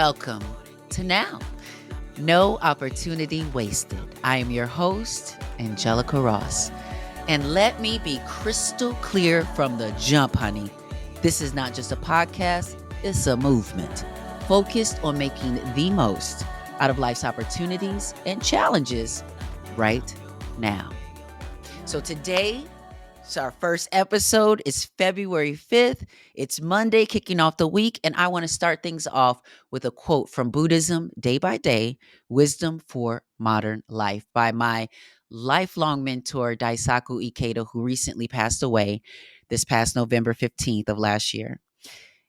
Welcome to Now. No opportunity wasted. I am your host, Angelica Ross. And let me be crystal clear from the jump, honey. This is not just a podcast, it's a movement focused on making the most out of life's opportunities and challenges right now. So today, our first episode is February 5th. It's Monday, kicking off the week, and I want to start things off with a quote from Buddhism, Day by Day, Wisdom for Modern Life, by my lifelong mentor, Daisaku Ikeda, who recently passed away this past November 15th of last year.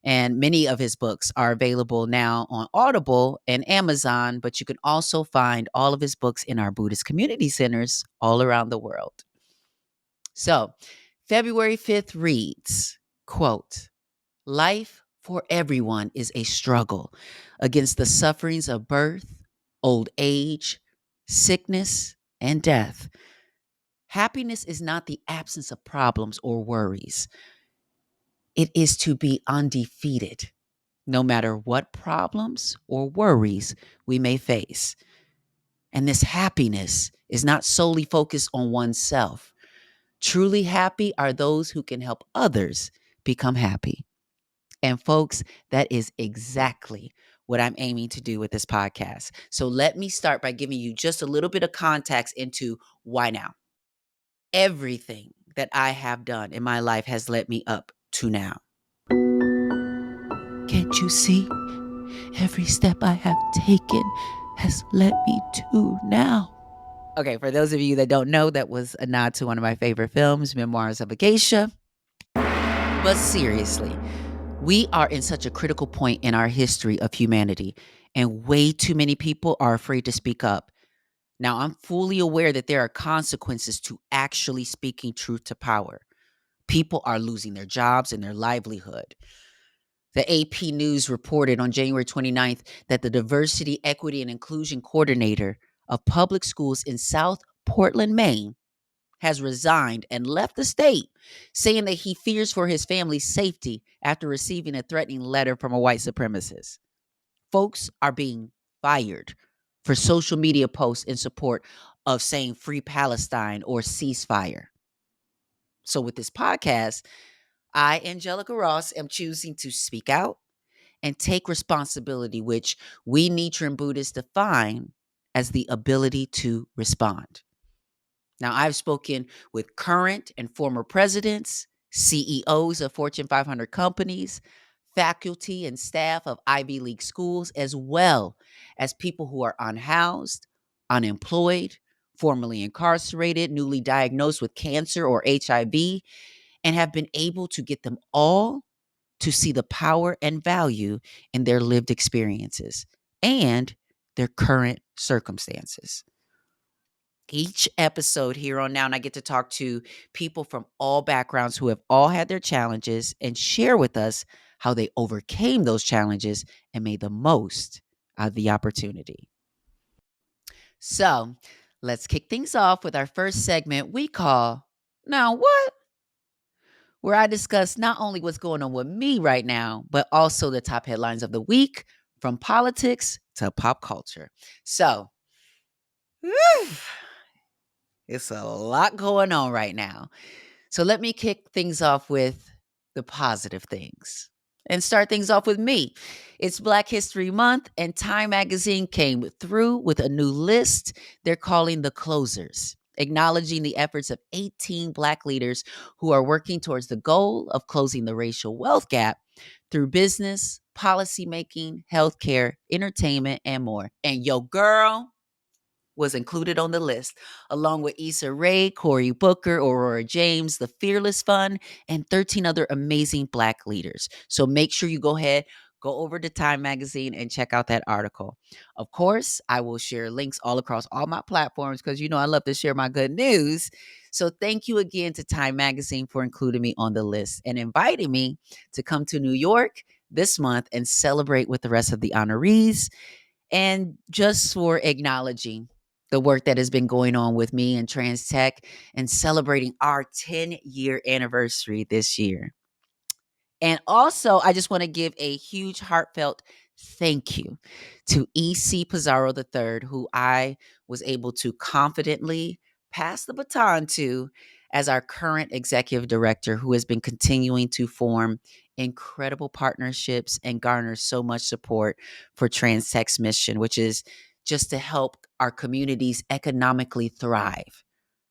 And many of his books are available now on Audible and Amazon, but you can also find all of his books in our Buddhist community centers all around the world. So, February 5th reads, quote, "Life for everyone is a struggle against the sufferings of birth, old age, sickness, and death. Happiness is not the absence of problems or worries. It is to be undefeated, no matter what problems or worries we may face. And this happiness is not solely focused on oneself. Truly happy are those who can help others become happy." And folks, that is exactly what I'm aiming to do with this podcast. So let me start by giving you just a little bit of context into why now. Everything that I have done in my life has led me up to now. Can't you see? Every step I have taken has led me to now. Okay, for those of you that don't know, that was a nod to one of my favorite films, Memoirs of a Geisha. But seriously, we are in such a critical point in our history of humanity, and way too many people are afraid to speak up. Now, I'm fully aware that there are consequences to actually speaking truth to power. People are losing their jobs and their livelihood. The AP News reported on January 29th that the Diversity, Equity, and Inclusion Coordinator of Public Schools in South Portland, Maine, has resigned and left the state, saying that he fears for his family's safety after receiving a threatening letter from a white supremacist. Folks are being fired for social media posts in support of saying free Palestine or ceasefire. So with this podcast, I, Angelica Ross, am choosing to speak out and take responsibility, which we Nichiren Buddhists define as the ability to respond. Now, I've spoken with current and former presidents, CEOs of Fortune 500 companies, faculty and staff of Ivy League schools, as well as people who are unhoused, unemployed, formerly incarcerated, newly diagnosed with cancer or HIV, and have been able to get them all to see the power and value in their lived experiences and their current circumstances. Each episode here on Now, and I get to talk to people from all backgrounds who have all had their challenges and share with us how they overcame those challenges and made the most out of the opportunity. So let's kick things off with our first segment we call Now What? Where I discuss not only what's going on with me right now, but also the top headlines of the week, from politics to pop culture. So, it's a lot going on right now. So let me kick things off with the positive things and start things off with me. It's Black History Month, and Time Magazine came through with a new list they're calling the Closers, acknowledging the efforts of 18 Black leaders who are working towards the goal of closing the racial wealth gap through business, policymaking, healthcare, entertainment, and more. And yo, girl was included on the list, along with Issa Rae, Cory Booker, Aurora James, the Fearless Fund, and 13 other amazing Black leaders. So make sure you go over to Time Magazine and check out that article. Of course, I will share links all across all my platforms because you know I love to share my good news. So thank you again to Time Magazine for including me on the list and inviting me to come to New York this month and celebrate with the rest of the honorees, and just for acknowledging the work that has been going on with me and Trans Tech and celebrating our 10-year anniversary this year. And also, I just want to give a huge heartfelt thank you to E.C. Pizarro III, who I was able to confidently pass the baton to as our current executive director, who has been continuing to form incredible partnerships and garner so much support for Trans Tech's mission, which is just to help our communities economically thrive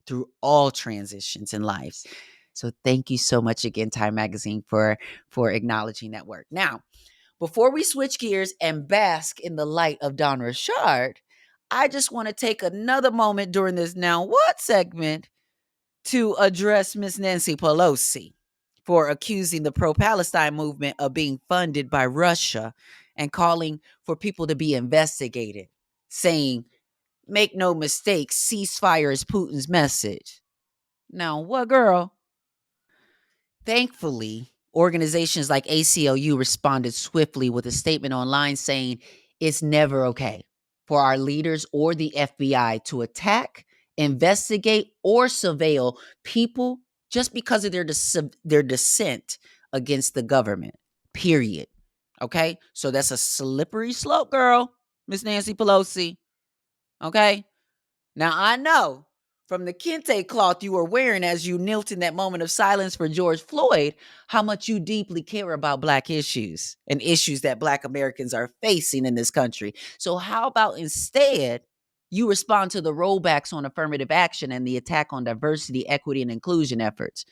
through all transitions in lives. So thank you so much again, Time Magazine, for acknowledging that work. Now, before we switch gears and bask in the light of Don Richard, I just want to take another moment during this Now What segment to address Miss Nancy Pelosi for accusing the pro-Palestine movement of being funded by Russia and calling for people to be investigated, saying, make no mistake, ceasefire is Putin's message. Now, what, girl? Thankfully, organizations like ACLU responded swiftly with a statement online saying it's never okay for our leaders or the FBI to attack, investigate, or surveil people just because of their dissent against the government, period. Okay? So that's a slippery slope, girl, Miss Nancy Pelosi. Okay? Now, I know from the kente cloth you were wearing as you knelt in that moment of silence for George Floyd, how much you deeply care about Black issues and issues that Black Americans are facing in this country. So, how about instead you respond to the rollbacks on affirmative action and the attack on diversity, equity, and inclusion efforts?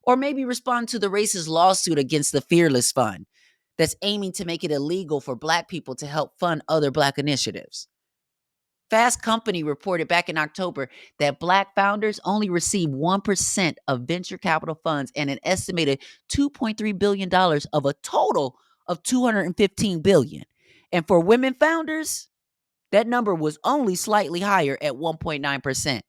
Or maybe respond to the racist lawsuit against the Fearless Fund that's aiming to make it illegal for Black people to help fund other Black initiatives. Fast Company reported back in October that Black founders only receive 1% of venture capital funds and an estimated $2.3 billion of a total of $215 billion. And for women founders, that number was only slightly higher at 1.9%.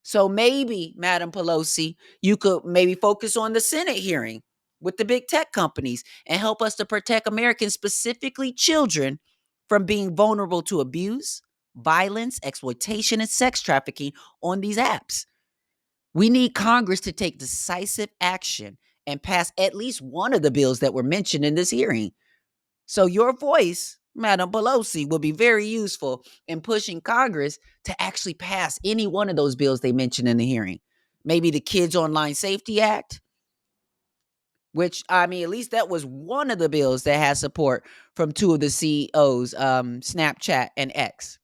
So maybe, Madam Pelosi, you could maybe focus on the Senate hearing with the big tech companies and help us to protect Americans, specifically children, from being vulnerable to abuse, violence, exploitation, and sex trafficking on these apps. We need Congress to take decisive action and pass at least one of the bills that were mentioned in this hearing. So your voice, Madam Pelosi, will be very useful in pushing Congress to actually pass any one of those bills they mentioned in the hearing. Maybe the Kids Online Safety Act, which, I mean, at least that was one of the bills that has support from two of the CEOs, Snapchat and X.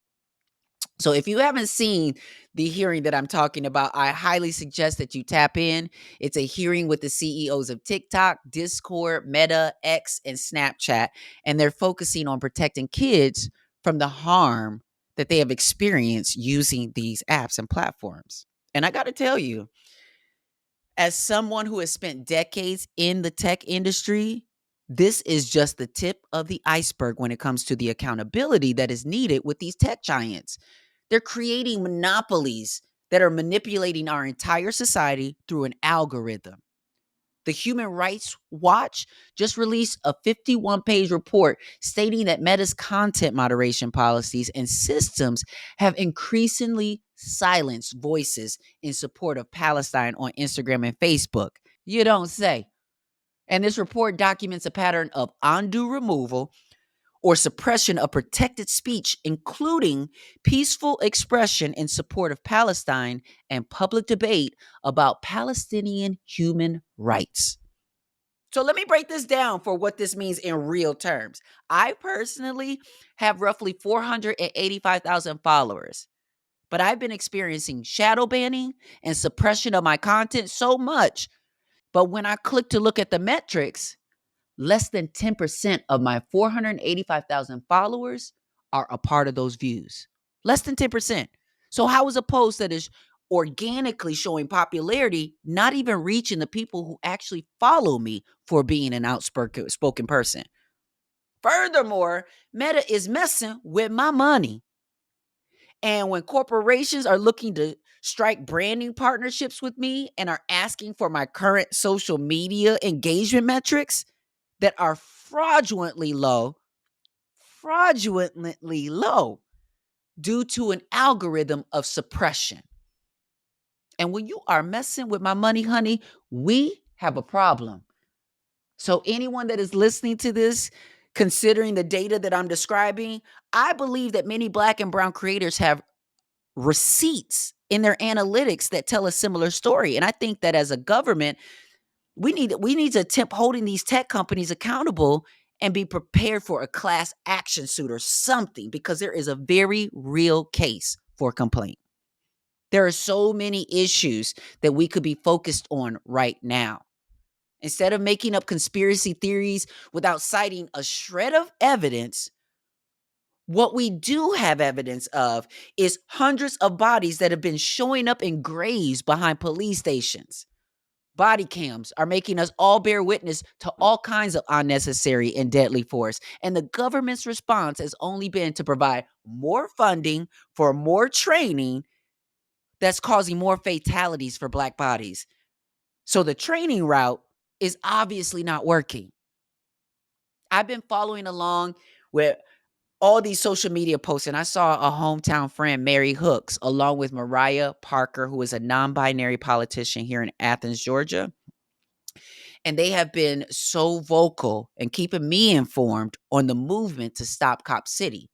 So if you haven't seen the hearing that I'm talking about, I highly suggest that you tap in. It's a hearing with the CEOs of TikTok, Discord, Meta, X, and Snapchat, and they're focusing on protecting kids from the harm that they have experienced using these apps and platforms. And I got to tell you, as someone who has spent decades in the tech industry, this is just the tip of the iceberg when it comes to the accountability that is needed with these tech giants. They're creating monopolies that are manipulating our entire society through an algorithm. The Human Rights Watch just released a 51-page report stating that Meta's content moderation policies and systems have increasingly silenced voices in support of Palestine on Instagram and Facebook. You don't say. And this report documents a pattern of undue removal or suppression of protected speech, including peaceful expression in support of Palestine and public debate about Palestinian human rights. So let me break this down for what this means in real terms. I personally have roughly 485,000 followers, but I've been experiencing shadow banning and suppression of my content so much. But when I click to look at the metrics, less than 10% of my 485,000 followers are a part of those views. Less than 10%. So how is a post that is organically showing popularity not even reaching the people who actually follow me for being an outspoken person? Furthermore, Meta is messing with my money. And when corporations are looking to strike branding partnerships with me and are asking for my current social media engagement metrics that are fraudulently low due to an algorithm of suppression. And when you are messing with my money, honey, we have a problem. So anyone that is listening to this, Considering the data that I'm describing, I believe that many Black and brown creators have receipts in their analytics that tell a similar story. And I think that as a government, we need to attempt holding these tech companies accountable and be prepared for a class action suit or something, because there is a very real case for complaint. There are so many issues that we could be focused on right now. Instead of making up conspiracy theories without citing a shred of evidence, what we do have evidence of is hundreds of bodies that have been showing up in graves behind police stations. Body cams are making us all bear witness to all kinds of unnecessary and deadly force. And the government's response has only been to provide more funding for more training that's causing more fatalities for Black bodies. So the training route is obviously not working. I've been following along with all these social media posts, and I saw a hometown friend, Mary Hooks, along with Mariah Parker, who is a non-binary politician here in Athens, Georgia. And they have been so vocal and keeping me informed on the movement to stop Cop City.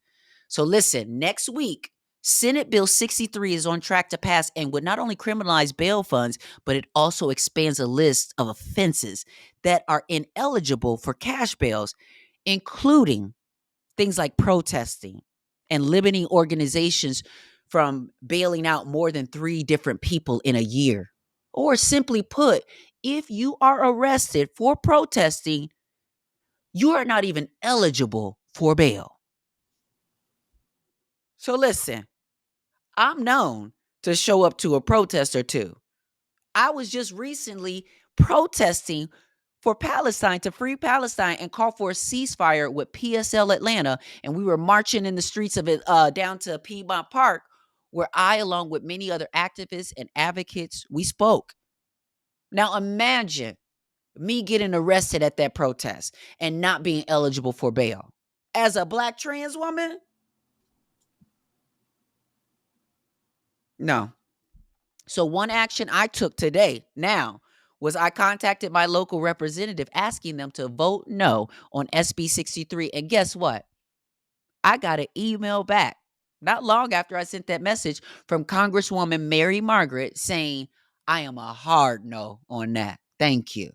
So listen, next week, Senate Bill 63 is on track to pass and would not only criminalize bail funds, but it also expands a list of offenses that are ineligible for cash bails, including things like protesting and limiting organizations from bailing out more than 3 different people in a year. Or simply put, if you are arrested for protesting, you are not even eligible for bail. So listen, I'm known to show up to a protest or two. I was just recently protesting for Palestine, to free Palestine and call for a ceasefire with PSL Atlanta. And we were marching in the streets of it down to Piedmont Park, where I, along with many other activists and advocates, we spoke. Now imagine me getting arrested at that protest and not being eligible for bail. As a Black trans woman, no. So one action I took today now was I contacted my local representative asking them to vote no on SB 63. And guess what? I got an email back not long after I sent that message from Congresswoman Mary Margaret saying, I am a hard no on that. Thank you.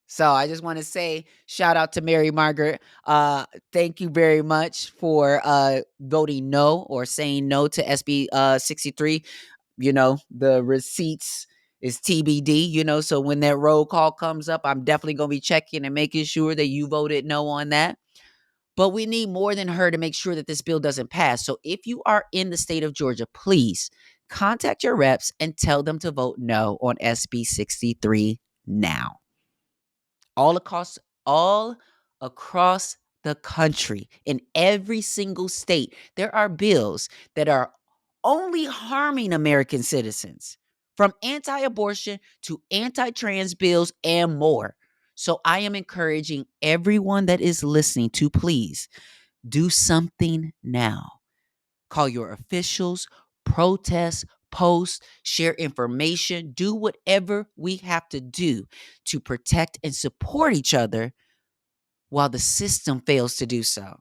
So I just want to say shout out to Mary Margaret. Thank you very much for voting no or saying no to SB 63. You know, the receipts is TBD, you know, so when that roll call comes up, I'm definitely going to be checking and making sure that you voted no on that. But we need more than her to make sure that this bill doesn't pass. So if you are in the state of Georgia, please contact your reps and tell them to vote no on SB 63 now. All across the country, in every single state, there are bills that are only harming American citizens, from anti-abortion to anti-trans bills and more. So I am encouraging everyone that is listening to please do something now. Call your officials, protest, post, share information, do whatever we have to do to protect and support each other while the system fails to do so.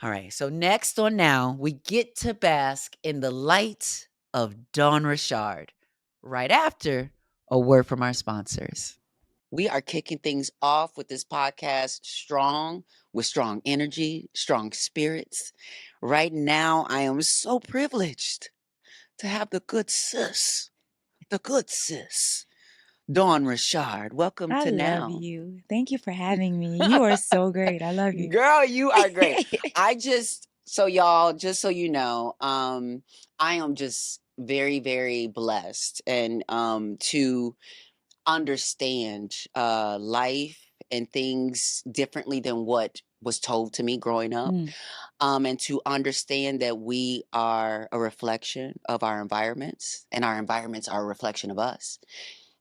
All right, so next on Now, we get to bask in the light of Dawn Richard, right after a word from our sponsors. We are kicking things off with this podcast strong, with strong energy, strong spirits. Right now, I am so privileged to have the good sis, Dawn Richard. Welcome I to love Now. you. Thank you for having me. You are so great. I love you. Girl, you are great. So y'all, just so you know, I am just very, very blessed and to understand life and things differently than what was told to me growing up. And to understand that we are a reflection of our environments and our environments are a reflection of us.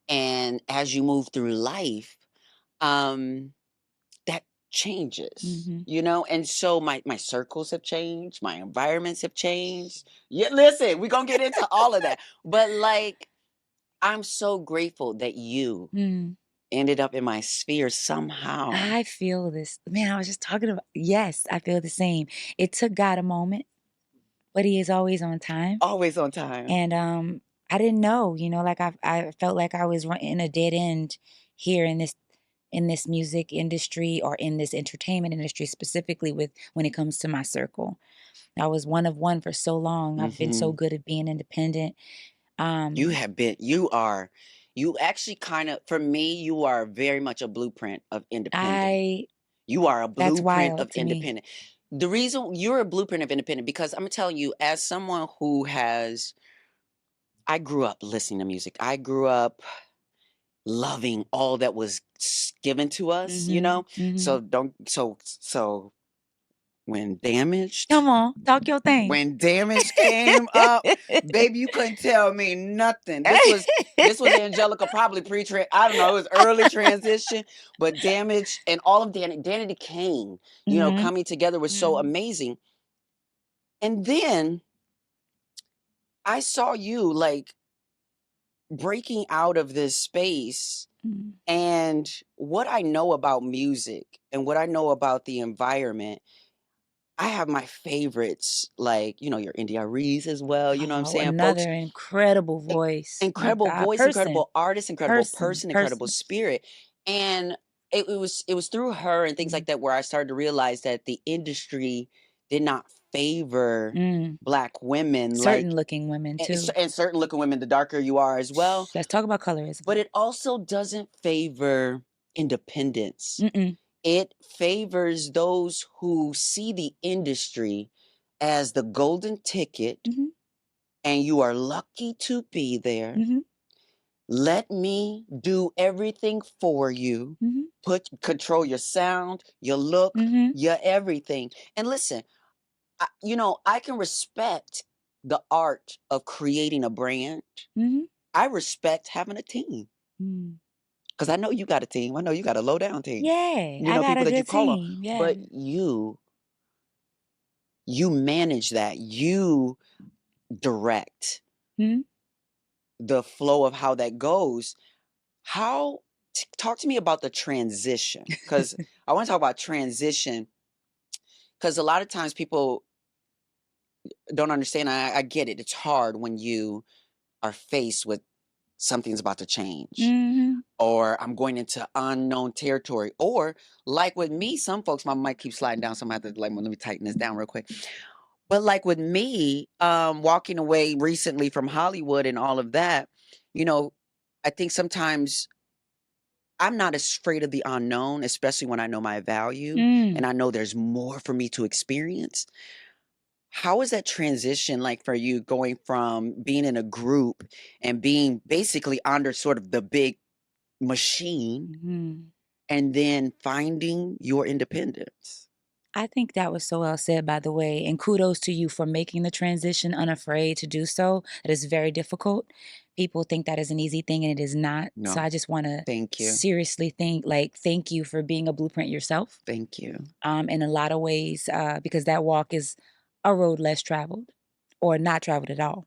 And as you move through life, that changes, you know? And so my circles have changed, my environments have changed. Yeah, listen, we're gonna get into all of that. But like, I'm so grateful that you ended up in my sphere somehow. I feel this. Man, I was just talking about, yes, I feel the same. It took God a moment, but he is always on time. Always on time. And I didn't know, you know, like I felt like I was in a dead end here in this music industry, or in this entertainment industry, specifically with when it comes to my circle. I was one of one for so long. I've been so good at being independent. You actually kind of, for me, you are very much a blueprint of independent. You are a That's blueprint wild of to me. independent. The reason you're a blueprint of independent, because I'm telling you, as someone who I grew up listening to music. I grew up loving all that was given to us, you know? So when Damaged, Come on, talk your thing. when Damaged came up, baby, you couldn't tell me nothing. This was Angelica, probably I don't know, it was early transition, but Damaged and all of Danity Kane, you know, coming together was so amazing. And then I saw you like breaking out of this space. And what I know about music and what I know about the environment, I have my favorites, like, you know, your India Reese as well. You know what I'm saying? Another Folks, incredible voice. My incredible God, voice, incredible artist, incredible person, incredible person. spirit. And it was through her and things like that where I started to realize that the industry did not favor Black women, certain looking women too, and certain looking women, the darker you are as well. Let's talk about colorism. But it also doesn't favor independence. It favors those who see the industry as the golden ticket, and you are lucky to be there. Let me do everything for you. Control your sound, your look, your everything. And listen, you know, I can respect the art of creating a brand. I respect having a team. Because I know you got a team. I know you got a low down team. Yeah, You know, I got people a that you good call team. on. Yeah. But you manage that. You direct the flow of how that goes. Talk to me about the transition. Because I want to talk about transition. Because a lot of times people don't understand. I get it. It's hard when you are faced with something's about to change, or I'm going into unknown territory, or like with me, some folks, my mic keeps sliding down, so I'm gonna have to let me tighten this down real quick. But like with me, walking away recently from Hollywood and all of that, you know, I think sometimes I'm not afraid of the unknown, especially when I know my value and I know there's more for me to experience. How is that transition like for you, going from being in a group and being basically under sort of the big machine and then finding your independence? I think that was so well said, by the way, and kudos to you for making the transition unafraid to do so. It is very difficult. People think that is an easy thing, and it is not. No. So I just want to Thank you. seriously thank you for being a blueprint yourself. Thank you. In a lot of ways, because that walk is a road less traveled, or not traveled at all.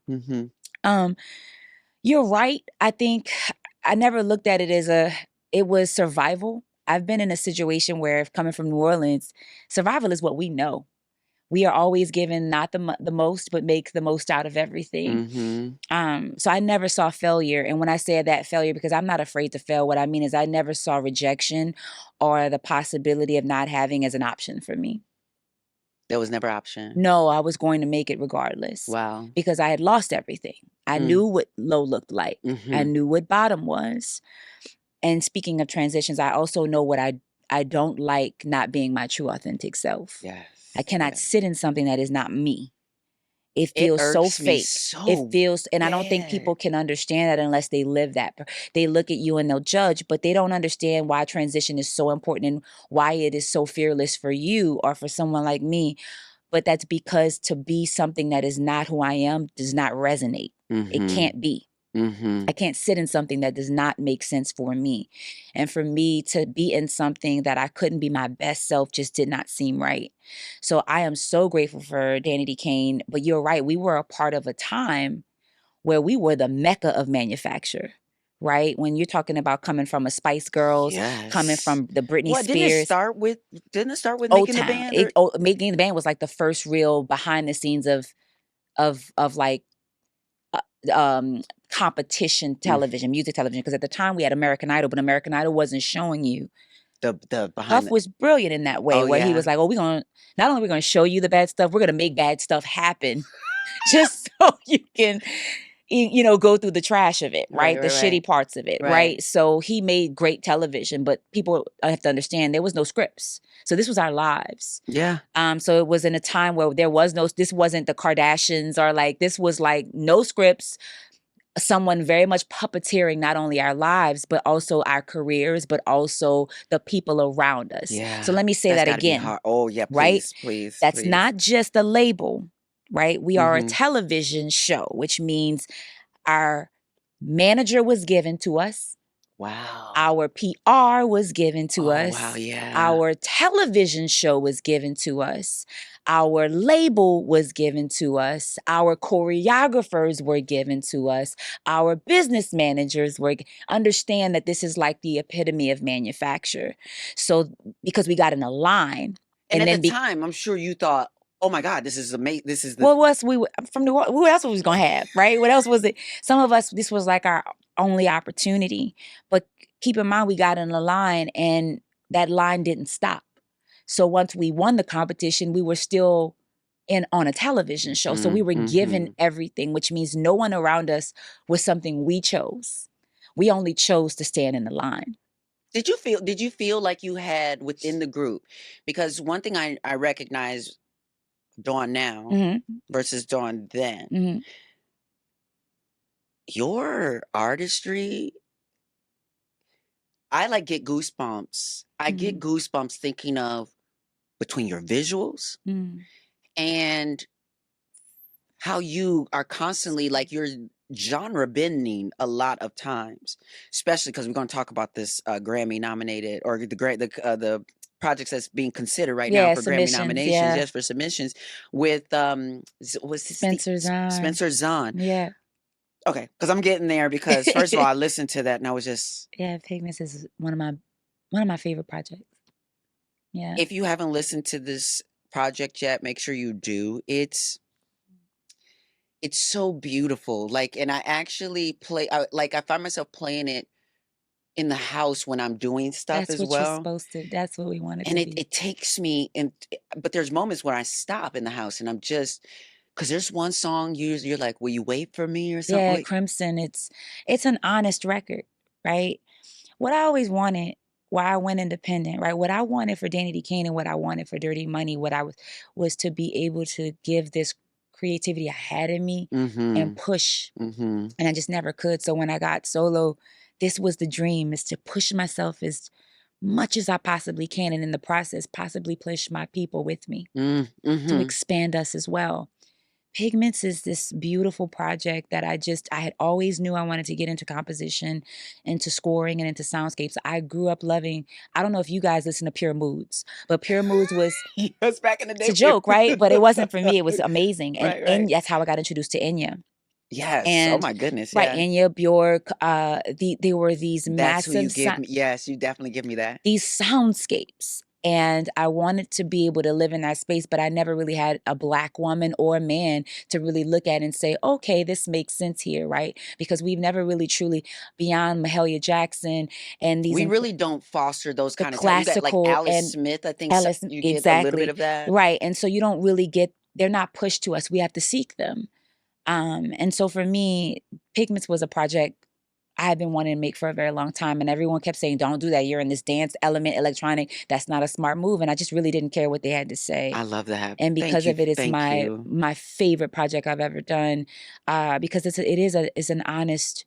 You're right. I think I never looked at it as it was survival. I've been in a situation where, coming from New Orleans, survival is what we know. We are always given not the most, but make the most out of everything. So I never saw failure. And when I say that failure, because I'm not afraid to fail, what I mean is I never saw rejection or the possibility of not having as an option for me. That was never an option? No, I was going to make it regardless. Wow. Because I had lost everything. I knew what low looked like. I knew what bottom was. And speaking of transitions, I also know what I don't like, not being my true authentic self. Yes. I cannot sit in something that is not me. It It feels so irks me fake. so It feels, and I don't think bad. people can understand that unless they live that. They look at you and they'll judge, but they don't understand why transition is so important and why it is so fearless for you or for someone like me. But that's because to be something that is not who I am does not resonate. It can't be. I can't sit in something that does not make sense for me. And for me to be in something that I couldn't be my best self just did not seem right. So I am so grateful for Danity Kane. But you're right, we were a part of a time where we were the mecca of manufacture. right? When you're talking about coming from a Spice Girls, coming from the Britney Spears. Didn't it start with Old Making the Town. Band? Making the Band was like the first real behind the scenes of like competition television, music television. Because at the time we had American Idol, but American Idol wasn't showing you. The Puff was brilliant in that way, where he was like, "Oh, we're gonna not only we're gonna show you the bad stuff, we're gonna make bad stuff happen, just so you can." Go through the trash of it, right? The shitty parts of it, right? So he made great television, but people have to understand there was no scripts. So this was our lives. Yeah. So it was in a time where this wasn't the Kardashians, or like, this was like no scripts, someone very much puppeteering not only our lives, but also our careers, but also the people around us. Yeah. So let me say that again. Oh yeah, please. That's not just a label. Right? We are a television show, which means our manager was given to us. Wow. Our PR was given to us. Wow, yeah. Our television show was given to us. Our label was given to us. Our choreographers were given to us. Our business managers understand that this is like the epitome of manufacture. So because we got in a line. And at the time, I'm sure you thought, oh my God, this is amazing. This is what else from New Orleans? What else was we gonna have, right? What else was it? Some of us, this was like our only opportunity. But keep in mind, we got in the line, and that line didn't stop. So once we won the competition, we were still on a television show. So we were given everything, which means no one around us was something we chose. We only chose to stand in the line. Did you feel like you had within the group? Because one thing I recognize Dawn now versus Dawn then. Your artistry, I like get goosebumps. I get goosebumps thinking of between your visuals and how you are constantly like you're genre bending a lot of times, especially because we're going to talk about this Grammy nominated or the projects that's being considered right now for Grammy nominations. Yeah. Yes, for submissions with Spencer Zahn. Spencer Zahn. Yeah. Okay, because I'm getting there because first of all, I listened to that and I was just Pigments is one of my favorite projects. Yeah. If you haven't listened to this project yet, make sure you do. It's so beautiful. Like, and I actually I find myself playing it in the house when I'm doing stuff as well. That's what you're supposed to. That's what we wanted to be. And it takes me, but there's moments where I stop in the house and I'm just, because there's one song you're like, will you wait for me or something? Yeah, Crimson. It's an honest record, right? What I always wanted, why I went independent, right? What I wanted for Danny D. Kane and what I wanted for Dirty Money, what I was to be able to give this creativity I had in me and push. And I just never could. So when I got solo, this was the dream, is to push myself as much as I possibly can, and in the process, possibly push my people with me to expand us as well. Pigments is this beautiful project that I had always knew I wanted to get into composition, into scoring, and into soundscapes. I grew up loving, I don't know if you guys listen to Pure Moods, but Pure Moods was yes, back in the day. It's a joke, right? But it wasn't for me. It was amazing. And, right. and that's how I got introduced to Enya. Yes. And, oh my goodness. Right. Yeah. Enya, Bjork, there were these That's massive who you give me. Yes, you definitely give me that. These soundscapes. And I wanted to be able to live in that space, but I never really had a Black woman or a man to really look at and say, okay, this makes sense here, right? Because we've never really truly, beyond Mahalia Jackson and these... We really don't foster those kind of classical, like Alice Smith, I think you get a little bit of that. Right, and so you don't really they're not pushed to us. We have to seek them. And so for me, Pigments was a project I had been wanting to make for a very long time, and everyone kept saying, don't do that. You're in this dance element, electronic. That's not a smart move. And I just really didn't care what they had to say. I love that. And because of it, it's my favorite project I've ever done, because it is an honest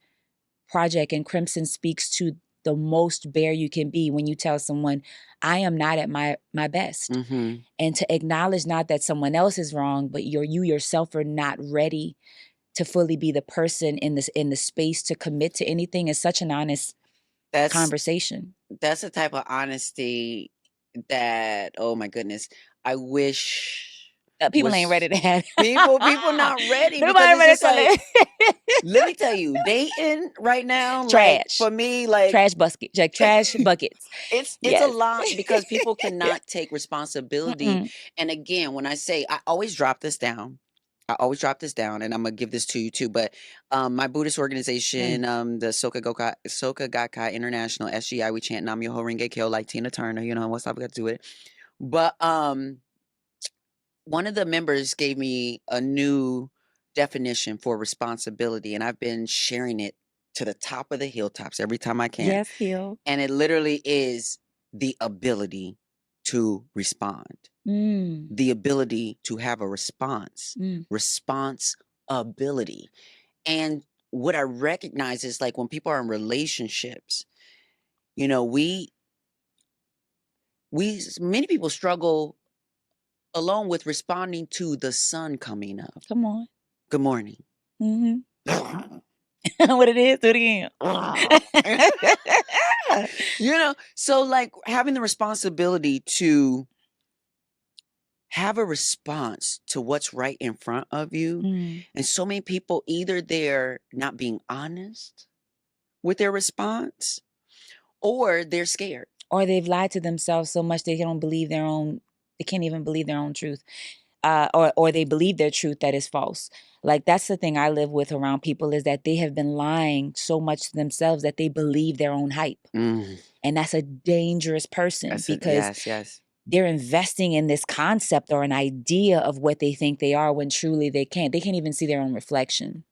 project, and Crimson speaks to the most bare you can be when you tell someone, I am not at my best. And to acknowledge not that someone else is wrong, but you yourself are not ready to fully be the person in the space to commit to anything is such an honest conversation. That's the type of honesty that, oh my goodness, I wish people ain't ready to have. People not ready. Nobody ready to Let me tell you, dating right now, like Trash. for me, like Trash buckets, like trash buckets. it's a Yes. lot because people cannot take responsibility. Mm-mm. And again, when I say I always drop this down, and I'm gonna give this to you too. But my Buddhist organization, the Soka Gakkai International SGI, we chant Nam Myoho Renge Kyo like Tina Turner. You know what's up? We got to do it. But one of the members gave me a new definition for responsibility, and I've been sharing it to the top of the hilltops every time I can. Yes, Hill. And it literally is the ability to respond, the ability to have a response, responsibility. And what I recognize is like when people are in relationships, you know, many people struggle alone with responding to the sun coming up. Come on. Good morning. What it is, do it again. You know, so like having the responsibility to have a response to what's right in front of you. And so many people, either they're not being honest with their response or they're scared. Or they've lied to themselves so much they can't even believe their own truth. Or they believe their truth that is false. Like that's the thing I live with around people is that they have been lying so much to themselves that they believe their own hype. And that's a dangerous person because they're investing in this concept or an idea of what they think they are when truly they can't. They can't even see their own reflection.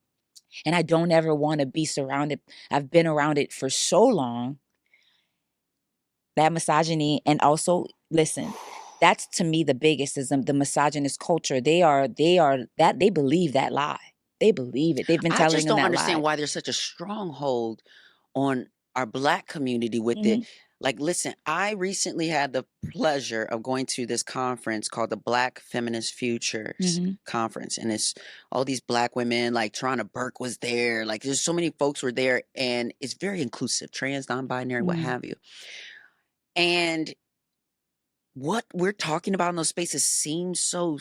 And I don't ever want to be surrounded. I've been around it for so long. That misogyny, and also, listen, that's to me the biggest is the misogynist culture. They believe that lie. They believe it. They've been telling them that lie. I just don't understand why there's such a stronghold on our Black community with it. Like, listen, I recently had the pleasure of going to this conference called the Black Feminist Futures Conference. And it's all these Black women, like Tarana Burke was there. Like there's so many folks were there and it's very inclusive, trans, non-binary, what have you. And what we're talking about in those spaces seems so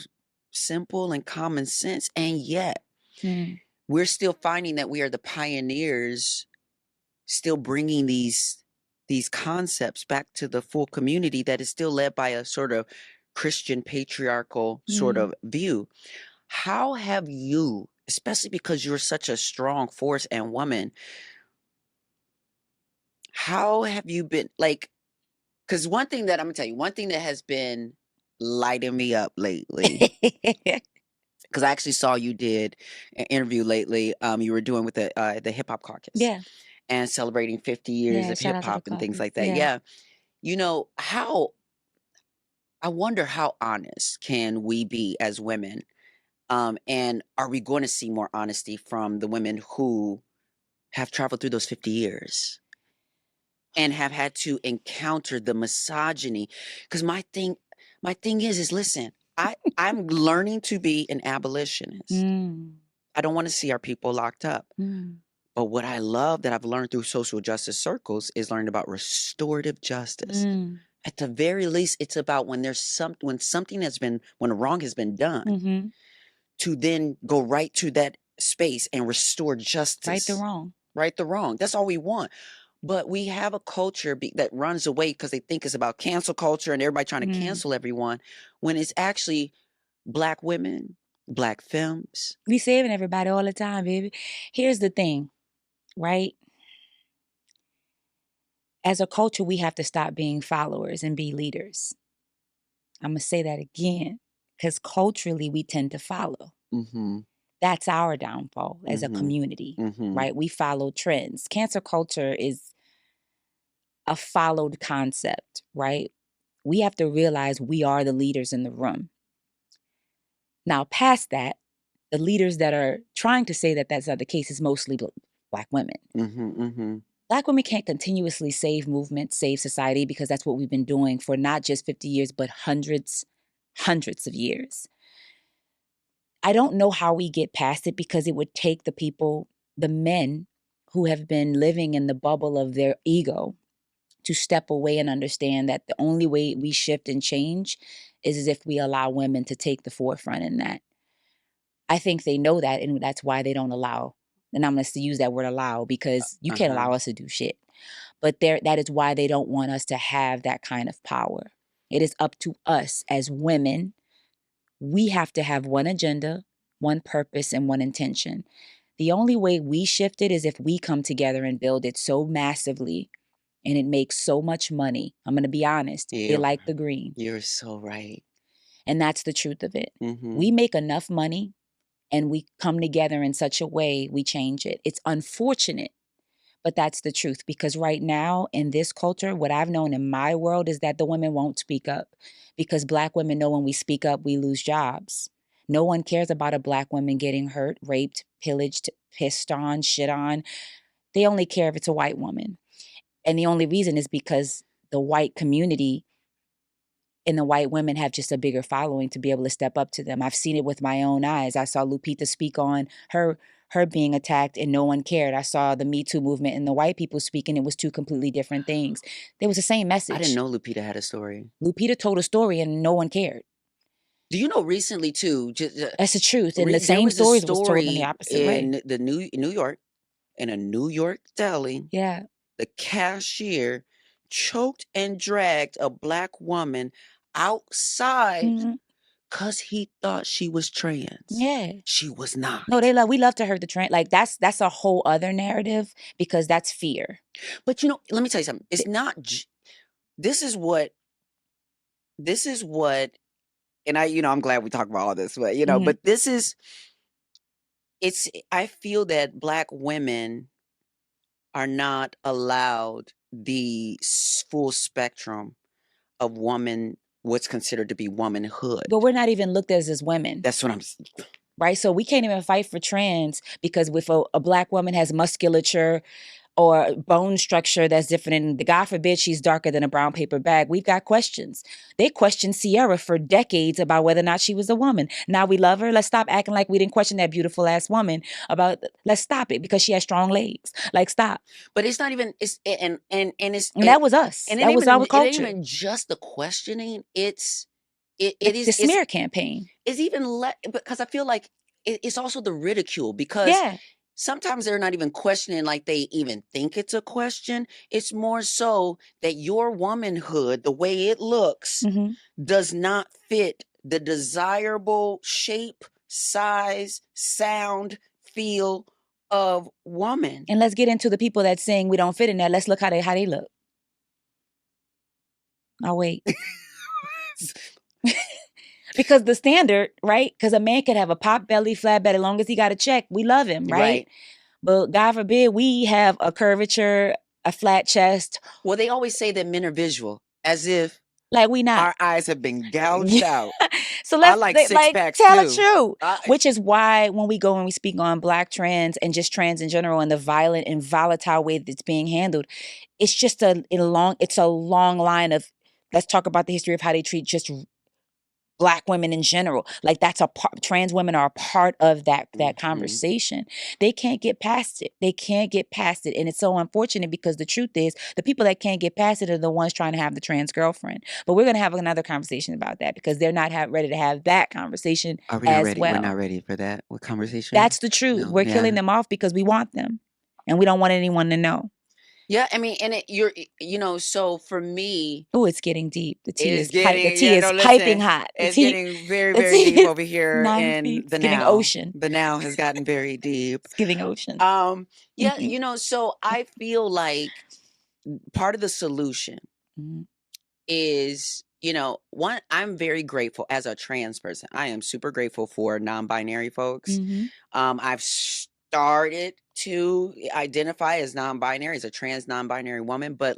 simple and common sense. And yet we're still finding that we are the pioneers, still bringing these concepts back to the full community that is still led by a sort of Christian patriarchal sort of view. How have you, especially because you're such a strong force and woman, how have you been like, because one thing that I'm gonna tell you, one thing that has been lighting me up lately, because I actually saw you did an interview lately. You were doing with the Hip Hop Caucus, and celebrating 50 years of hip hop and things like that. You know I wonder how honest can we be as women, and are we going to see more honesty from the women who have traveled through those 50 years? And have had to encounter the misogyny. Because my thing is listen, I'm learning to be an abolitionist. I don't want to see our people locked up. But what I love that I've learned through social justice circles is learning about restorative justice. At the very least, it's about when when a wrong has been done, to then go right to that space and restore justice. Right the wrong. That's all we want. But we have a culture that runs away because they think it's about cancel culture and everybody trying to cancel everyone, when it's actually Black women, Black femmes. We saving everybody all the time, baby. Here's the thing, right? As a culture, we have to stop being followers and be leaders. I'm going to say that again, because culturally we tend to follow. That's our downfall as a community, right? We follow trends. Cancel culture is a followed concept, right? We have to realize we are the leaders in the room. Now, past that, the leaders that are trying to say that that's not the case is mostly Black women. Black women can't continuously save movements, save society, because that's what we've been doing for not just 50 years, but hundreds of years. I don't know how we get past it, because it would take the men who have been living in the bubble of their ego, to step away and understand that the only way we shift and change is if we allow women to take the forefront in that. I think they know that, and that's why they don't allow and I'm going to use that word allow, because you can't allow us to do shit. But that is why they don't want us to have that kind of power. It is up to us as women. We have to have one agenda, one purpose, and one intention. The only way we shift it is if we come together and build it so massively, and it makes so much money. I'm going to be honest. They like the green. You're so right. And that's the truth of it. We make enough money and we come together in such a way, we change it. It's unfortunate, but that's the truth, because right now in this culture, what I've known in my world is that the women won't speak up, because Black women know when we speak up, we lose jobs. No one cares about a Black woman getting hurt, raped, pillaged, pissed on, shit on. They only care if it's a white woman. And the only reason is because the white community and the white women have just a bigger following to be able to step up to them. I've seen it with my own eyes. I saw Lupita speak on her being attacked and no one cared. I saw the Me Too movement and the white people speaking. It was two completely different things. There was the same message. I didn't know Lupita had a story. Lupita told a story and no one cared. Do you know recently too? That's the truth. And the same stories was told in the opposite way. In the New York, in a New York deli. Yeah. The cashier choked and dragged a Black woman outside because he thought she was trans. Yeah. She was not. No, we love to hurt the trans. Like that's a whole other narrative, because that's fear. But let me tell you something. It's not. This is what. And I'm glad we talk about all this, but but this is. I feel that Black women are not allowed the full spectrum of what's considered to be womanhood. But we're not even looked at as women. That's what I'm right. So we can't even fight for trans, because if a Black woman has musculature or bone structure that's different, and God forbid she's darker than a brown paper bag, we've got questions. They questioned Sierra for decades about whether or not she was a woman. Now we love her. Let's stop acting like we didn't question that beautiful ass woman let's stop it because she has strong legs. Like, stop. But it's not even, and that was us. And that was our culture. It ain't even just the questioning. It's the smear campaign. It's even because I feel like it's also the ridicule, because sometimes they're not even questioning like they even think it's a question. It's more so that your womanhood, the way it looks, does not fit the desirable shape, size, sound, feel of woman. And let's get into the people that's saying we don't fit in that. Let's look how they look. I'll wait. Because the standard, right? Because a man could have a pop belly, flat belly, as long as he got a check, we love him, right? But God forbid we have a curvature, a flat chest. Well, they always say that men are visual, as if like we not. Our eyes have been gouged out. So let's tell the truth. Which is why when we speak on Black trans and just trans in general and the violent and volatile way that it's being handled, it's just a long line of, let's talk about the history of how they treat just Black women in general. Like trans women are a part of that conversation. They can't get past it. And it's so unfortunate, because the truth is the people that can't get past it are the ones trying to have the trans girlfriend. But we're going to have another conversation about that, because they're not ready to have that conversation as well. We're not ready for that conversation. That's the truth. No, we're killing them off because we want them. And we don't want anyone to know. Yeah, I mean, and so for me, oh, it's getting deep. The tea is piping hot. It's getting very, very deep over here in the now. Getting ocean. The now has gotten very deep. It's giving ocean. Yeah, so I feel like part of the solution is, one, I'm very grateful as a trans person. I am super grateful for non-binary folks. I've started to identify as non-binary, as a trans non-binary woman, but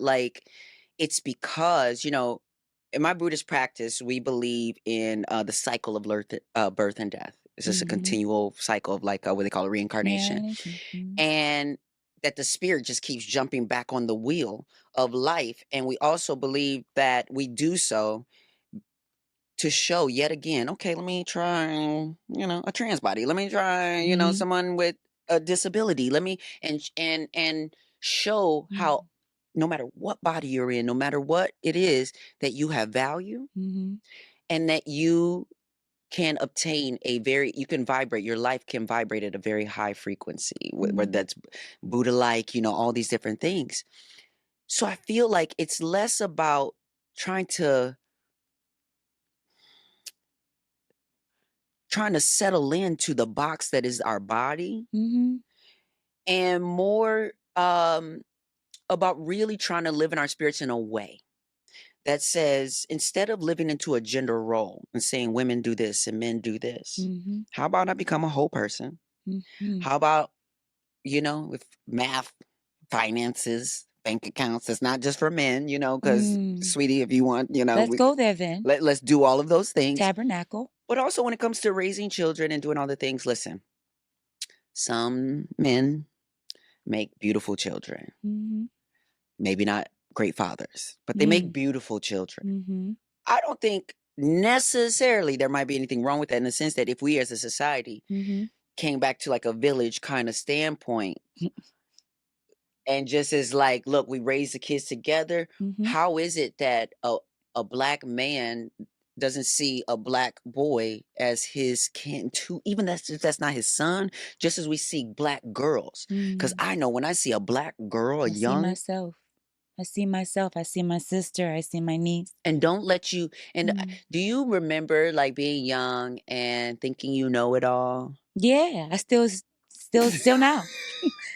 it's because in my Buddhist practice we believe in the cycle of birth and death. It's just a continual cycle of what they call a reincarnation, and that the spirit just keeps jumping back on the wheel of life. And we also believe that we do so to show yet again, okay, let me try a trans body, let me try someone with a disability, let me and show how no matter what body you're in, no matter what it is, that you have value, and that you can obtain you can vibrate, your life can vibrate at a very high frequency, whether that's Buddha-like, all these different things. So I feel like it's less about trying to settle into the box that is our body, and more about really trying to live in our spirits in a way that says, instead of living into a gender role and saying women do this and men do this, how about I become a whole person? How about, with math, finances, bank accounts, it's not just for men, because sweetie, if you want, let's go there then. Let's do all of those things. Tabernacle. But also when it comes to raising children and doing all the things, listen, some men make beautiful children. Maybe not great fathers, but they make beautiful children. I don't think necessarily there might be anything wrong with that, in the sense that if we as a society came back to like a village kind of standpoint and just as like, look, we raise the kids together. How is it that a black man doesn't see a black boy as his kin too, even if that's not his son, just as we see black girls? Because I know when I see a black girl, I see myself. I see myself. I see my sister. I see my niece. And don't let you. And do you remember like being young and thinking you know it all? Yeah, I still now.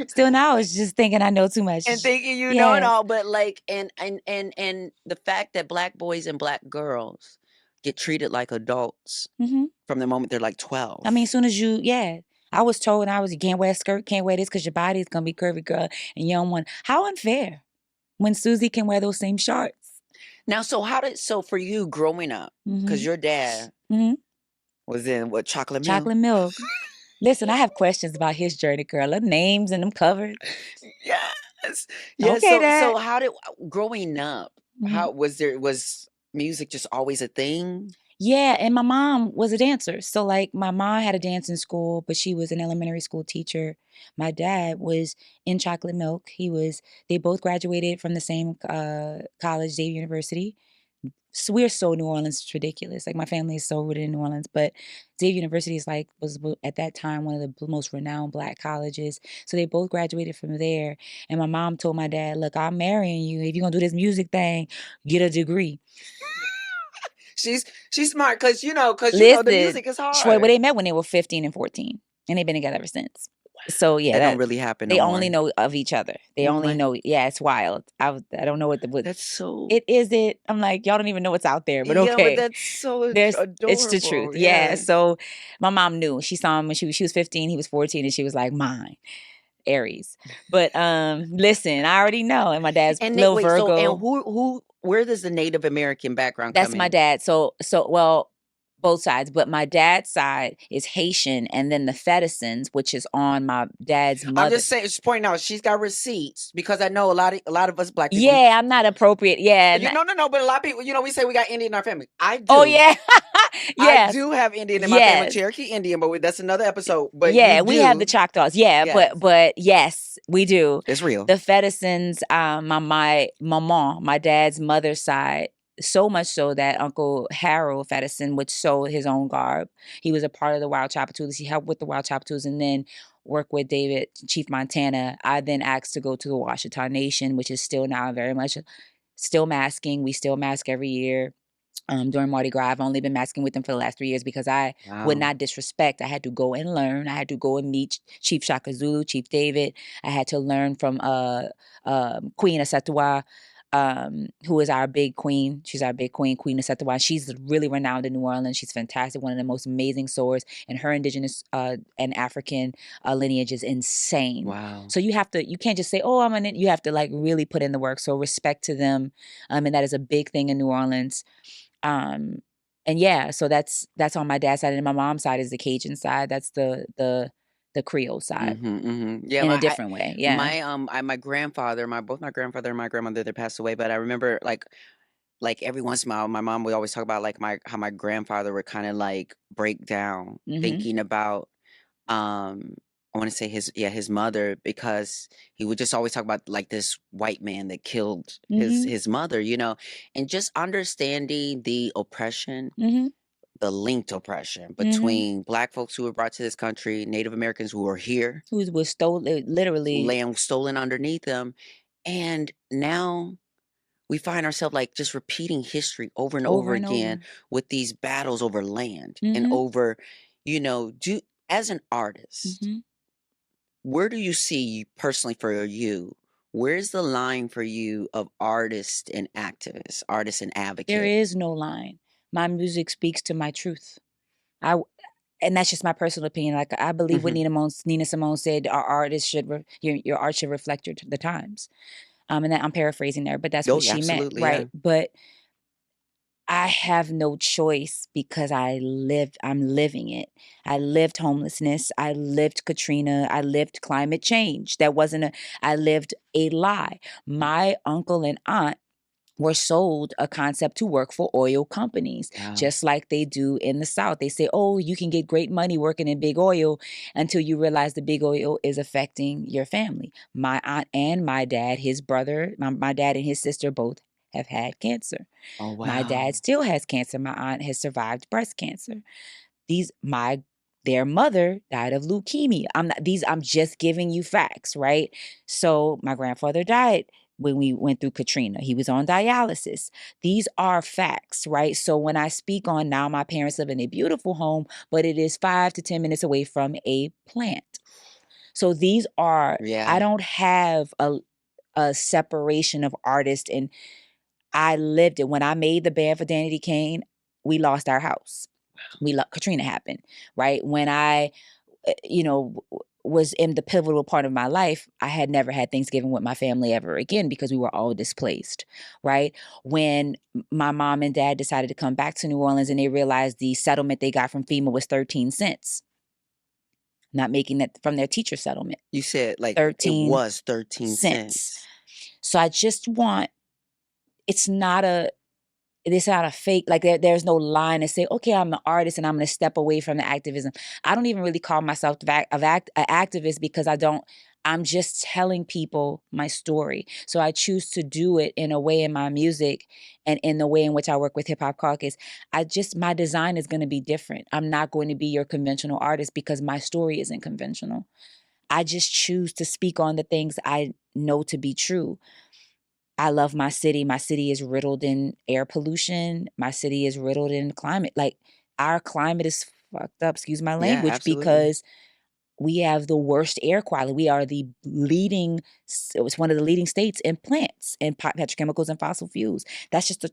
Still now is just thinking I know too much. And thinking you know it all, but like, and the fact that black boys and black girls get treated like adults from the moment they're like 12. I mean, as soon as I was told when I was, you can't wear a skirt, can't wear this because your body is going to be curvy, girl, and you don't want. How unfair when Susie can wear those same shorts. Now, so for you growing up, because your dad was in what, chocolate milk? Chocolate milk. Listen, I have questions about his journey, girl. The names and them covered. Yes. Yeah. Okay, so how did, growing up, how was music just always a thing? Yeah, and my mom was a dancer. So like my mom had a dance in school, but she was an elementary school teacher. My dad was in chocolate milk. They both graduated from the same college, Xavier University. So we're so New Orleans, it's ridiculous. Like my family is so rooted in New Orleans, but Xavier University was at that time one of the most renowned Black colleges. So they both graduated from there. And my mom told my dad, "Look, I'm marrying you. If you're gonna do this music thing, get a degree." She's smart because the music is hard. Well, they met when they were 15 and 14, and they've been together ever since. So yeah, that don't really happen. They only know of each other. They only know. Yeah, it's wild. I don't know what that's so. It is it. I'm like, y'all don't even know what's out there, but okay. Yeah, but that's so adorable. It's the truth. Yeah. So my mom knew. She saw him when she was 15. He was 14, and she was like, mine. Aries. But listen, I already know. And my dad's little Virgo. So, and where does the Native American background come in? That's my dad. So well, both sides, but my dad's side is Haitian, and then the Fedisons, which is on my dad's mother. I'm just pointing out, she's got receipts, because I know a lot of us Black people. Yeah, I'm not appropriate. Yeah, no, but a lot of people, we say we got Indian in our family. I do. Oh yeah, yeah. I do have Indian in my family, Cherokee Indian, but that's another episode. But yeah, we have the Choctaws. Yeah, yes. but yes, we do. It's real. The Fedisons, my dad's mother's side. So much so that Uncle Harold Fedison would sew his own garb. He was a part of the Wild Chapatoos. He helped with the Wild Chapatoos and then worked with David, Chief Montana. I then asked to go to the Washita Nation, which is still now very much still masking. We still mask every year. During Mardi Gras, I've only been masking with them for the last 3 years because I would not disrespect. I had to go and learn. I had to go and meet Chief Shaka Zulu, Chief David. I had to learn from Queen Asetwa, who is our big queen. She's our big queen, Queen Asetwa. She's really renowned in New Orleans. She's fantastic, one of the most amazing swords, and her indigenous and African lineage is insane. Wow. So you can't just say, oh, you have to like really put in the work. So respect to them. And that is a big thing in New Orleans. And yeah, so that's on my dad's side, and my mom's side is the Cajun side. That's the Creole side. Yeah, in a different way. Yeah. My grandfather, both my grandfather and my grandmother, they passed away, but I remember like every once in a while, my mom would always talk about like how my grandfather would kind of like break down thinking about I want to say his mother, because he would just always talk about like this white man that killed his mother, and just understanding the oppression the linked oppression between Black folks who were brought to this country, Native Americans who were here, who was stolen, literally land stolen underneath them, and now we find ourselves like just repeating history over and over and again over. with these battles over land and over, as an artist, where do you see personally for you? Where's the line for you of artist and activist, artist and There advocate? is no line. My music speaks to my truth. And that's just my personal opinion. Like, I believe what Nina Simone said, our artists should, your art should reflect the times. And that, I'm paraphrasing there, but that's what she meant, right? Yeah. But I have no choice because I'm living it. I lived homelessness. I lived Katrina. I lived climate change. I lived a lie. My uncle and aunt were sold a concept to work for oil companies, just like they do in the South. They say, oh, you can get great money working in big oil until you realize the big oil is affecting your family. My aunt and my dad, his brother, my dad and his sister both have had cancer. Oh, wow. My dad still has cancer. My aunt has survived breast cancer. Their mother died of leukemia. I'm just giving you facts, right? So my grandfather died when we went through Katrina. He was on dialysis. These are facts, right? So when I speak on now, my parents live in a beautiful home, but it is 5 to 10 minutes away from a plant. So these are, I don't have a separation of artist, and I lived it. When I made the band for Danity Kane, we lost our house. Katrina happened, right? When I, was in the pivotal part of my life, I had never had Thanksgiving with my family ever again because we were all displaced, right? When my mom and dad decided to come back to New Orleans and they realized the settlement they got from FEMA was 13 cents. Not making that from their teacher settlement. You said like 13 it was 13 cents. So I just want, it's not a fake, like there's no line to say, okay, I'm an artist and I'm going to step away from the activism. I don't even really call myself an activist because I'm just telling people my story. So I choose to do it in a way in my music and in the way in which I work with Hip Hop Caucus. My design is going to be different. I'm not going to be your conventional artist because my story isn't conventional. I just choose to speak on the things I know to be true. I love my city. My city is riddled in air pollution. My city is riddled in climate. Like, our climate is fucked up, excuse my language, because we have the worst air quality. We are it's one of the leading states in plants and petrochemicals and fossil fuels. That's just the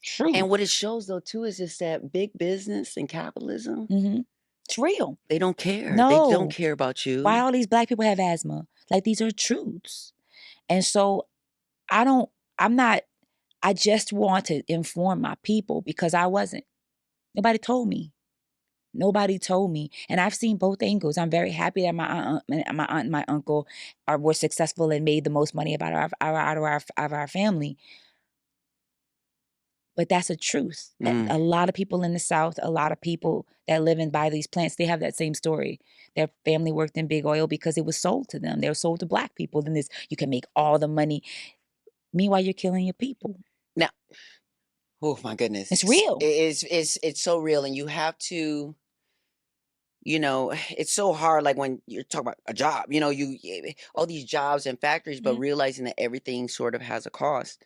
truth. And what it shows though too is just that big business and capitalism, it's real. they don't care. No. They don't care about you. Why all these Black people have asthma? Like, these are truths. And so I just want to inform my people because I wasn't. Nobody told me. And I've seen both angles. I'm very happy that my aunt and my uncle were successful and made the most money out of our family. But that's a truth. A lot of people in the South, a lot of people that live and buy these plants, they have that same story. Their family worked in big oil because it was sold to them. They were sold to Black people. Then you can make all the money. Meanwhile, you're killing your people. Now, oh my goodness. It's real. It's so real. And you have to, it's so hard. Like when you're talking about a job, all these jobs and factories, but realizing that everything sort of has a cost.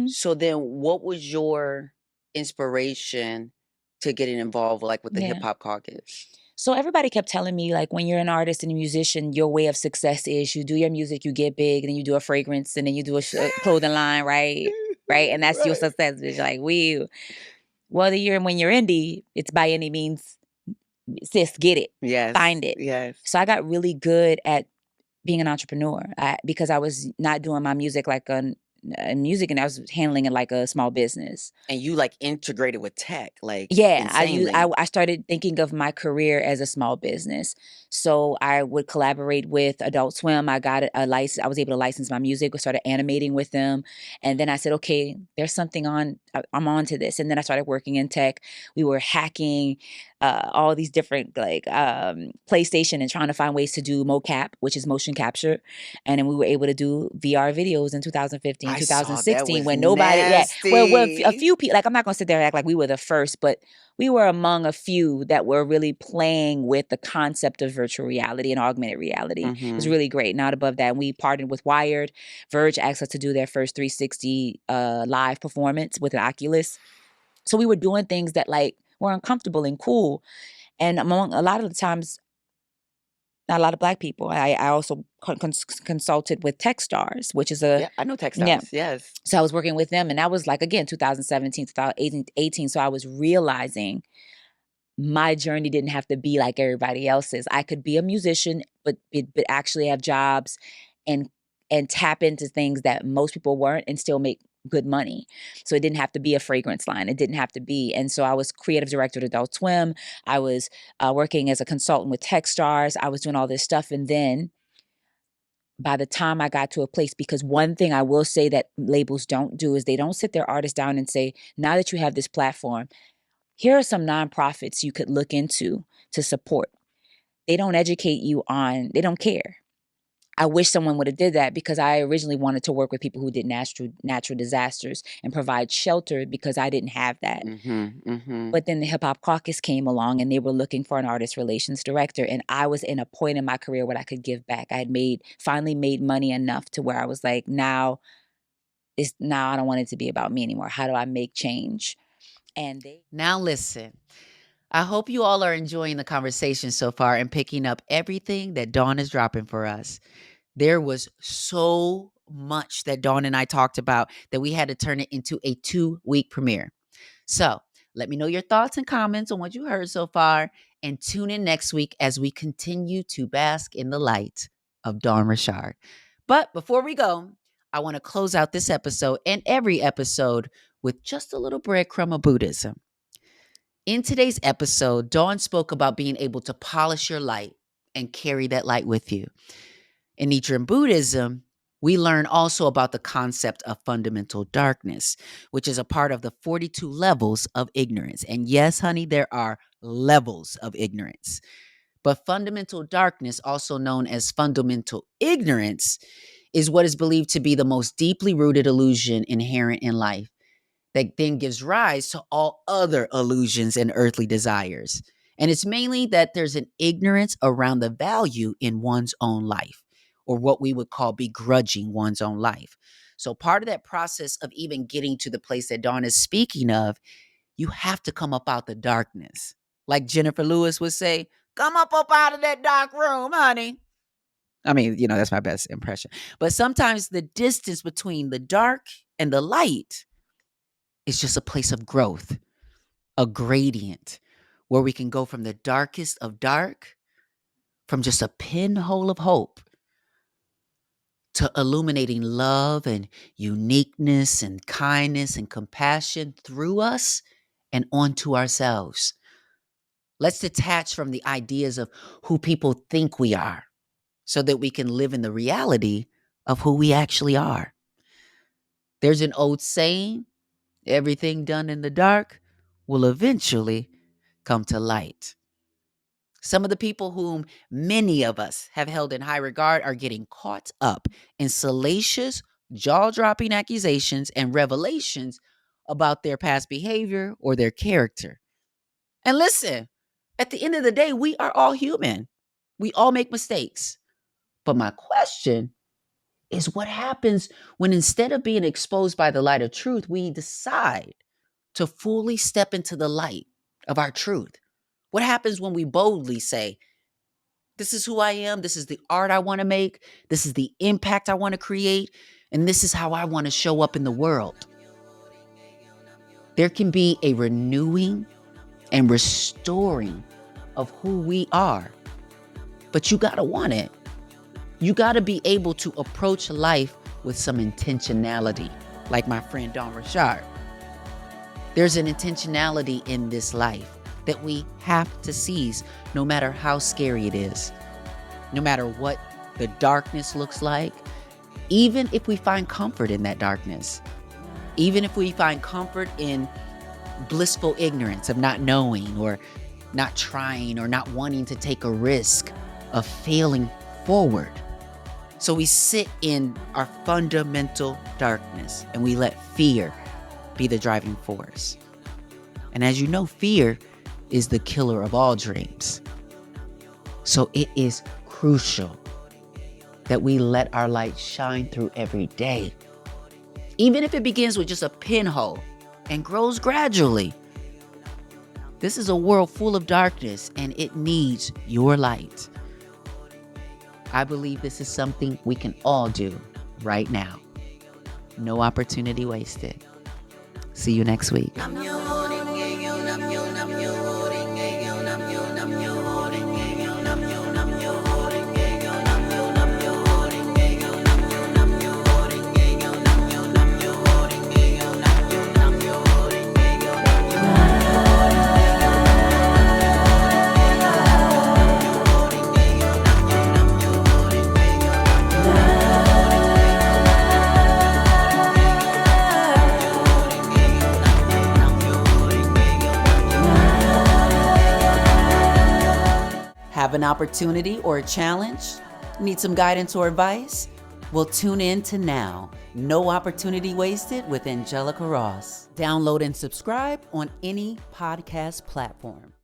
So then what was your inspiration to getting involved with the Hip Hop Caucus? So everybody kept telling me, like, when you're an artist and a musician, your way of success is you do your music, you get big, and then you do a fragrance, and then you do a clothing line, right? Right? And that's your success, bitch. Like, when you're indie, it's by any means, sis, get it. Yes. Find it. Yes. So I got really good at being an entrepreneur because I was not doing my music like music, and I was handling it like a small business. And you integrated with tech, insanely. I started thinking of my career as a small business. So I would collaborate with Adult Swim. I got a license. I was able to license my music. I started animating with them. And then I said, okay, there's something I'm on to this. And then I started working in tech. We were hacking all these different like PlayStation and trying to find ways to do mocap, which is motion capture. And then we were able to do VR videos in 2015, I saw that 2016 was when nobody, well, a nasty. few people, like I'm not going to sit there and act like we were the first, but we were among a few that were really playing with the concept of virtual reality and augmented reality. It was really great. Not above that. And we partnered with Wired. Verge asked us to do their first 360 live performance with an Oculus. So we were doing things that like were uncomfortable and cool. And among a lot of the times, not a lot of Black people. I also consulted with Techstars, which is Yeah, I know Techstars. Yes. So I was working with them, and that was like, again, 2017, 2018. So I was realizing my journey didn't have to be like everybody else's. I could be a musician, but actually have jobs and tap into things that most people weren't and still make good money. So it didn't have to be a fragrance line. It didn't have to be. And so I was creative director at Adult Swim. I was working as a consultant with Techstars. I was doing all this stuff. And then by the time I got to a place, because one thing I will say that labels don't do is they don't sit their artists down and say, now that you have this platform, here are some nonprofits you could look into to support. They don't educate you on, they don't care. I wish someone would have did that because I originally wanted to work with people who did natural disasters and provide shelter because I didn't have that. But then the Hip Hop Caucus came along and they were looking for an artist relations director. And I was in a point in my career where I could give back. I had finally made money enough to where I was like, now I don't want it to be about me anymore. How do I make change? Now listen, I hope you all are enjoying the conversation so far and picking up everything that Dawn is dropping for us. There was so much that Dawn and I talked about that we had to turn it into a 2-week premiere. So let me know your thoughts and comments on what you heard so far, and tune in next week as we continue to bask in the light of Dawn Richard. But before we go, I want to close out this episode and every episode with just a little breadcrumb of Buddhism. In today's episode, Dawn spoke about being able to polish your light and carry that light with you. In Nichiren Buddhism, we learn also about the concept of fundamental darkness, which is a part of the 42 levels of ignorance. And yes, honey, there are levels of ignorance. But fundamental darkness, also known as fundamental ignorance, is what is believed to be the most deeply rooted illusion inherent in life that then gives rise to all other illusions and earthly desires. And it's mainly that there's an ignorance around the value in one's own life, or what we would call begrudging one's own life. So part of that process of even getting to the place that Dawn is speaking of, you have to come up out the darkness. Like Jennifer Lewis would say, come up out of that dark room, honey. I mean, that's my best impression. But sometimes the distance between the dark and the light is just a place of growth, a gradient where we can go from the darkest of dark, from just a pinhole of hope, to illuminating love and uniqueness and kindness and compassion through us and onto ourselves. Let's detach from the ideas of who people think we are so that we can live in the reality of who we actually are. There's an old saying, everything done in the dark will eventually come to light. Some of the people whom many of us have held in high regard are getting caught up in salacious, jaw-dropping accusations and revelations about their past behavior or their character. And listen, at the end of the day, we are all human. We all make mistakes. But my question is, what happens when instead of being exposed by the light of truth, we decide to fully step into the light of our truth? What happens when we boldly say, this is who I am, this is the art I want to make, this is the impact I want to create, and this is how I want to show up in the world? There can be a renewing and restoring of who we are, but you got to want it. You got to be able to approach life with some intentionality, like my friend Dawn Richard. There's an intentionality in this life that we have to seize, no matter how scary it is, no matter what the darkness looks like, even if we find comfort in that darkness, even if we find comfort in blissful ignorance of not knowing, or not trying or not wanting to take a risk of failing forward. So we sit in our fundamental darkness and we let fear be the driving force. And as you know, fear is the killer of all dreams. So it is crucial that we let our light shine through every day. Even if it begins with just a pinhole and grows gradually. This is a world full of darkness and it needs your light. I believe this is something we can all do right now. No opportunity wasted. See you next week. Have an opportunity or a challenge? Need some guidance or advice? Well, tune in to Now, No Opportunity Wasted with Angelica Ross. Download and subscribe on any podcast platform.